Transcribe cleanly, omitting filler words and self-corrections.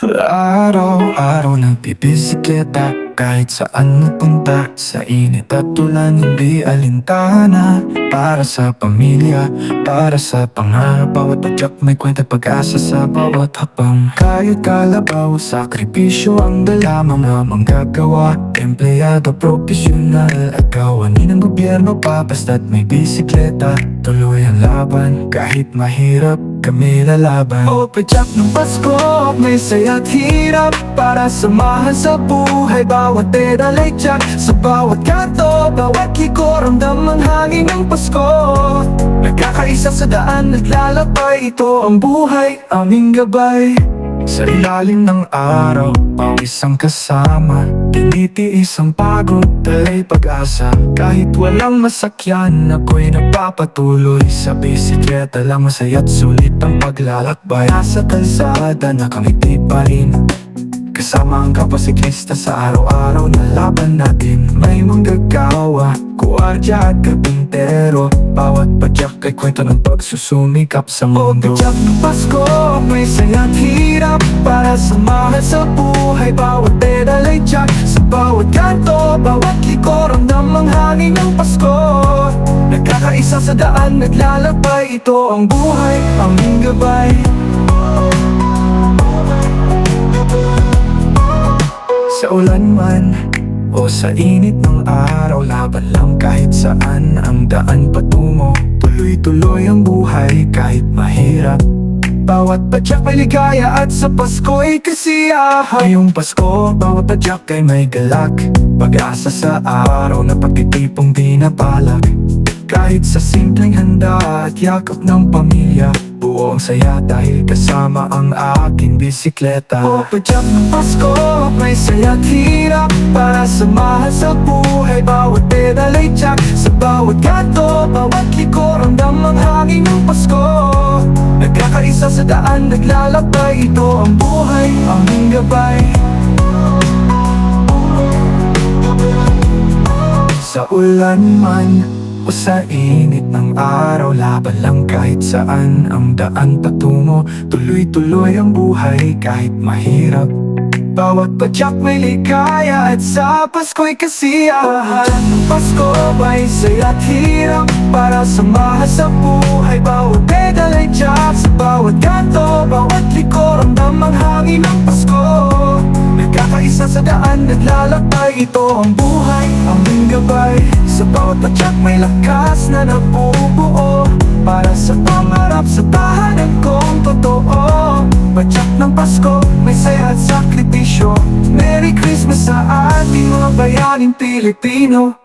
Araw-araw nagbibisikleta, kahit saan napunta, sa init at ulan hindi alintana. Para sa pamilya, para sa pangarap, bawat padyak may kwenta pag-asa sa bawat hakbang. Kahit kalabaw, sakripisyo ang dala, mga manggagawa, empleyado, profesional at gawanin ng gobyerno pa. Basta't may bisikleta, tuloy ang laban. Kahit mahirap, kami lalaban. O padyak ng Pasko, may saya't hirap, para samahan sa buhay. Bawat pedal ay tiyak, sa bawat kanto, bawat liko, ramdam ang hangin ng Pasko. Nagkakaisa sa daan, naglalakbay, ito ang buhay, aming gabay. Sa ilalim ng araw, pawis ang kasama, tinitiis ang pagod, dalay pag-asa. Kahit walang masakyan, ako'y nagpapatuloy. Sa bisikleta lang masaya't sulit ang paglalakbay. Nasa kalsada nakangiti pa rin, kasama ang kapasiklista sa araw-araw na laban natin. May manggagawa, guwardya at kapintero, bawat padyak ay kwento ng pagsusumikap sa mundo. O padyak ng Pasko, may saya't hirap, para samahan sa buhay. Bawat pedal ay tiyak, sa bawat kanto, bawat liko, ramdam ang hangin ng Pasko. Nagkakaisa sa daan, naglalakbay, ito ang buhay, aming gabay. Sa ulan man o sa init ng araw, laban lang kahit saan ang daan patungo. Tuloy-tuloy ang buhay kahit mahirap, bawat padyak may ligaya at sa Pasko'y kasiyahan. Ngayong Pasko, bawat padyak ay may galak, pag-asa sa araw na pagtitipong di napalak. Kahit sa simpleng handa at yakap ng pamilya, buong saya dahil kasama ang aking bisikleta. O padyak ng Pasko, may saya't hirap, para samahan sa buhay. Bawat pedal ay tiyak, sa bawat kanto, bawat liko, ramdam ang hangin ng Pasko. Nagkakaisa sa daan, naglalakbay, ito ang buhay, aming gabay. Sa ulan man o sa init ng araw, laban lang kahit saan ang daan patungo. Tuloy-tuloy ang buhay kahit mahirap, bawat padyak may ligaya at sa Pasko'y kasiyahan. Ng Pasko, may saya't hirap, para samahan sa buhay. Bawat pedal ay tiyak, sa bawat kanto, bawat liko, ramdam ang hangin ng Pasko. Nagkakaisa sa daan, naglalakbay, ito ang buhay, aming gabay. Sa bawat padyak may lakas na nabubuo, para sa pangarap, sa tahanan kong totoo. Padyak ng Pasko, may saya at sakripisyo. Merry Christmas sa ating mga bayaning Pilipino.